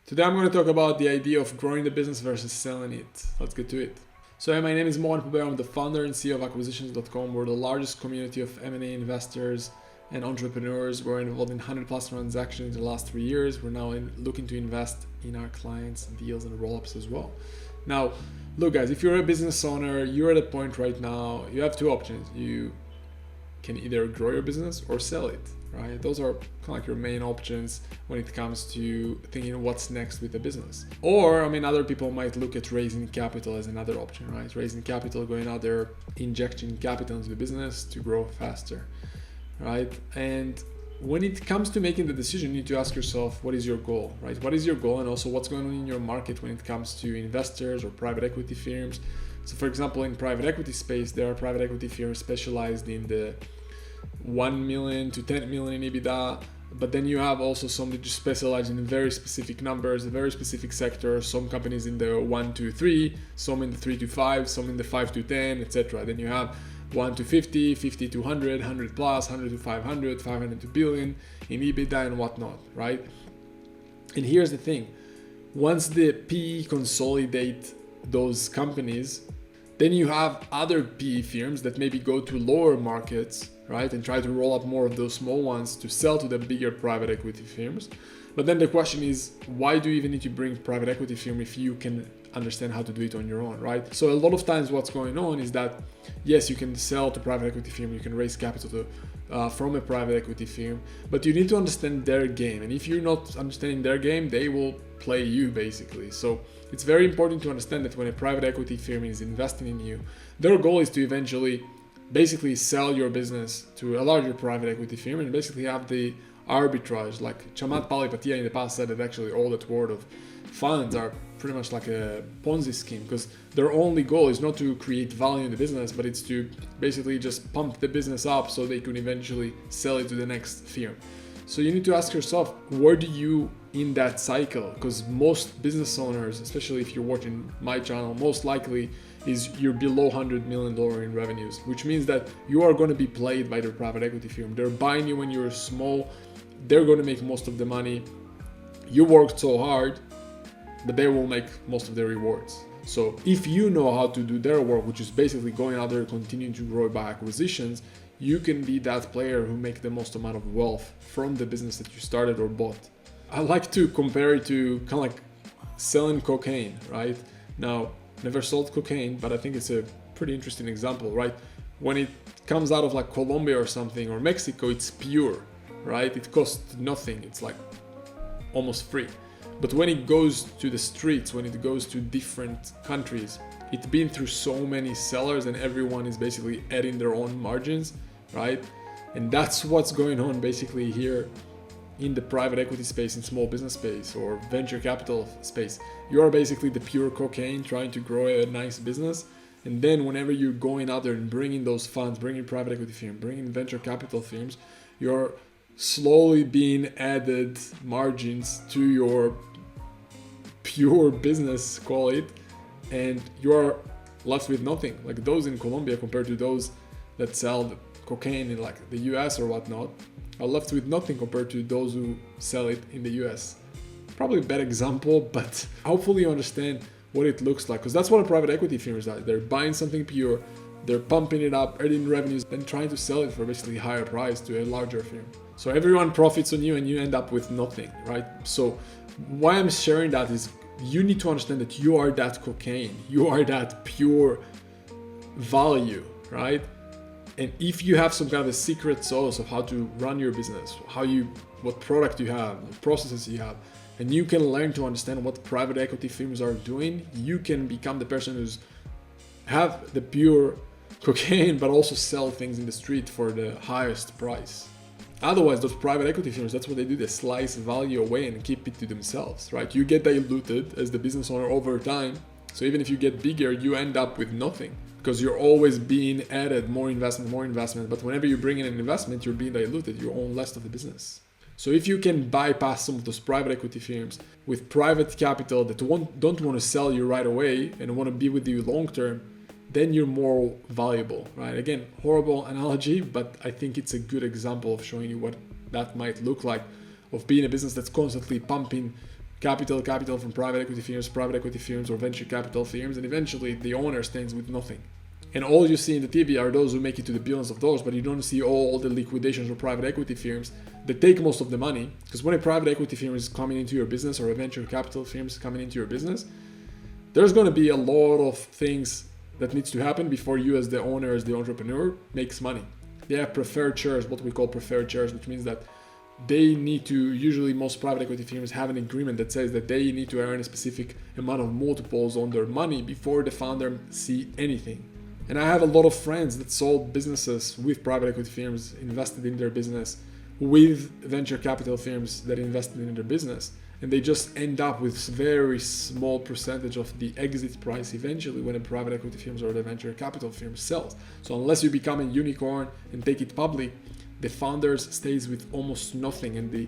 Today I'm going to talk about the idea of growing the business versus selling it. Let's get to it. So my name is Moran, Pober. I'm the founder and CEO of acquisitions.com. We're the largest community of M&A investors and entrepreneurs. We're involved in 100 plus transactions in the last 3 years. We're now looking to invest in our clients' deals and roll-ups as well. Now, look guys, if you're a business owner, you're at a point right now, you have two options. You can either grow your business or sell it, right? Those are kind of like your main options when it comes to thinking what's next with the business. Or, other people might look at raising capital as another option, right? Raising capital, going out there, injecting capital into the business to grow faster, right? And when it comes to making the decision, you need to ask yourself, what is your goal, right? What is your goal? And also what's going on in your market when it comes to investors or private equity firms. So for example, in private equity space, there are private equity firms specialized in the 1 million to 10 million in EBITDA, but then you have also some that just specialize in very specific numbers, a very specific sector. Some companies in the 1 to 3, some in the 3 to 5, some in the 5 to 10, etc. Then you have 1 to 50, 50 to 100, 100 plus, 100 to 500, 500 to billion in EBITDA and whatnot, right? And here's the thing. Once the PE consolidate those companies, then you have other PE firms that maybe go to lower markets, right, and try to roll up more of those small ones to sell to the bigger private equity firms. But then the question is, why do you even need to bring private equity firm if you can understand how to do it on your own, right? So a lot of times what's going on is that, yes, you can sell to private equity firm, you can raise capital from a private equity firm, but you need to understand their game. And if you're not understanding their game, they will play you basically. So it's very important to understand that when a private equity firm is investing in you, their goal is to eventually basically sell your business to a larger private equity firm and basically have the arbitrage. Like Chamath Palihapitiya in the past said that actually all that world of funds are pretty much like a Ponzi scheme, because their only goal is not to create value in the business, but it's to basically just pump the business up so they can eventually sell it to the next firm. So you need to ask yourself, where do you in that cycle? Because most business owners, especially if you're watching my channel, most likely is you're below $100 million in revenues, which means that you are going to be played by the private equity firm. They're buying you when you're small. They're going to make most of the money. You worked so hard, but they will make most of the rewards. So if you know how to do their work, which is basically going out there, continuing to grow by acquisitions, you can be that player who make the most amount of wealth from the business that you started or bought. I like to compare it to kind of like selling cocaine, right? Now, never sold cocaine, but I think it's a pretty interesting example, right? When it comes out of like Colombia or something, or Mexico, it's pure, right? It costs nothing. It's like almost free. But when it goes to the streets, when it goes to different countries, it's been through so many sellers and everyone is basically adding their own margins, right? And that's what's going on basically here in the private equity space, in small business space, or venture capital space. You are basically the pure cocaine trying to grow a nice business. And then whenever you're going out there and bringing those funds, bringing private equity firms, bringing venture capital firms, you're slowly being added margins to your pure business, call it, and you are left with nothing. Like those in Colombia compared to those that sell the cocaine in like the US or whatnot are left with nothing compared to those who sell it in the US. Probably a bad example, but hopefully you understand what it looks like, because that's what a private equity firm is like. They're buying something pure, they're pumping it up, earning revenues, then trying to sell it for basically higher price to a larger firm. So everyone profits on you and you end up with nothing, right? So why I'm sharing that is you need to understand that you are that cocaine, you are that pure value, right? And if you have some kind of a secret sauce of how to run your business, what product you have, what processes you have, and you can learn to understand what private equity firms are doing, you can become the person who's have the pure cocaine, but also sell things in the street for the highest price. Otherwise, those private equity firms, that's what they do. They slice value away and keep it to themselves, right? You get diluted as the business owner over time. So even if you get bigger, you end up with nothing because you're always being added more investment. But whenever you bring in an investment, you're being diluted. You own less of the business. So if you can bypass some of those private equity firms with private capital that don't want to sell you right away and want to be with you long term, then you're more valuable, right? Again, horrible analogy, but I think it's a good example of showing you what that might look like, of being a business that's constantly pumping capital from private equity firms or venture capital firms, and eventually the owner stands with nothing. And all you see in the TV are those who make it to the billions of dollars, but you don't see all the liquidations of private equity firms that take most of the money. Because when a private equity firm is coming into your business or a venture capital firm is coming into your business, there's going to be a lot of things that needs to happen before you as the owner, as the entrepreneur, makes money. They have preferred shares, what we call preferred shares, which means that they need to, usually most private equity firms have an agreement that says that they need to earn a specific amount of multiples on their money before the founder see anything. And I have a lot of friends that sold businesses with private equity firms, invested in their business, with venture capital firms that invested in their business. And they just end up with very small percentage of the exit price eventually when a private equity firms or the venture capital firm sells. So unless you become a unicorn and take it public, the founders stays with almost nothing. And the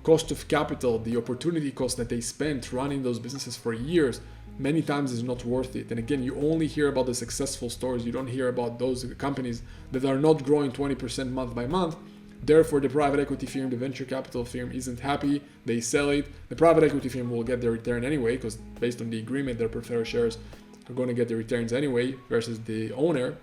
cost of capital, the opportunity cost that they spent running those businesses for years, many times is not worth it. And again, you only hear about the successful stories. You don't hear about those companies that are not growing 20% month by month. Therefore, the private equity firm, the venture capital firm isn't happy. They sell it. The private equity firm will get their return anyway, because based on the agreement, their preferred shares are going to get the returns anyway, versus the owner.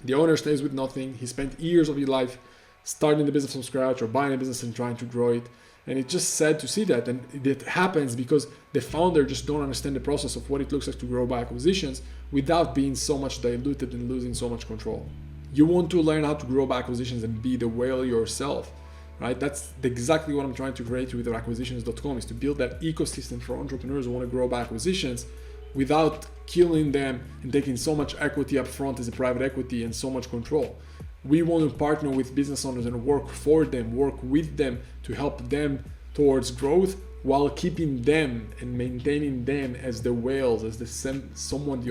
The owner stays with nothing. He spent years of his life starting the business from scratch or buying a business and trying to grow it. And it's just sad to see that. And it happens because the founder just don't understand the process of what it looks like to grow by acquisitions without being so much diluted and losing so much control. You want to learn how to grow by acquisitions and be the whale yourself, right? That's exactly what I'm trying to create with acquisitions.com, is to build that ecosystem for entrepreneurs who want to grow by acquisitions without killing them and taking so much equity up front as a private equity and so much control. We want to partner with business owners and work for them, work with them to help them towards growth while keeping them and maintaining them as the whales, as the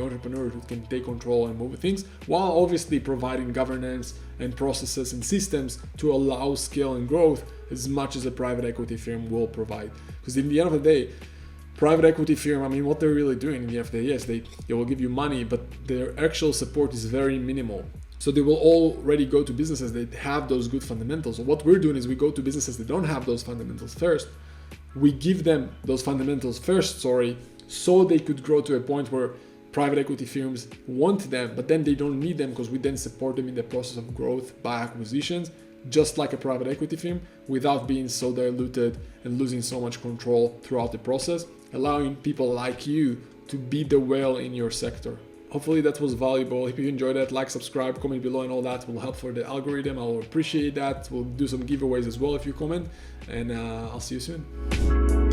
entrepreneur who can take control and move things, while obviously providing governance and processes and systems to allow scale and growth as much as a private equity firm will provide. Because in the end of the day, private equity firm, what they're really doing in the end of the day, yes, they will give you money, but their actual support is very minimal. So they will already go to businesses that have those good fundamentals. So what we're doing is we go to businesses that don't have those fundamentals first. We give them those fundamentals first, so they could grow to a point where private equity firms want them, but then they don't need them because we then support them in the process of growth by acquisitions, just like a private equity firm, without being so diluted and losing so much control throughout the process, allowing people like you to be the whale in your sector. Hopefully that was valuable. If you enjoyed it, like, subscribe, comment below, and all that will help for the algorithm. I'll appreciate that. We'll do some giveaways as well if you comment, and I'll see you soon.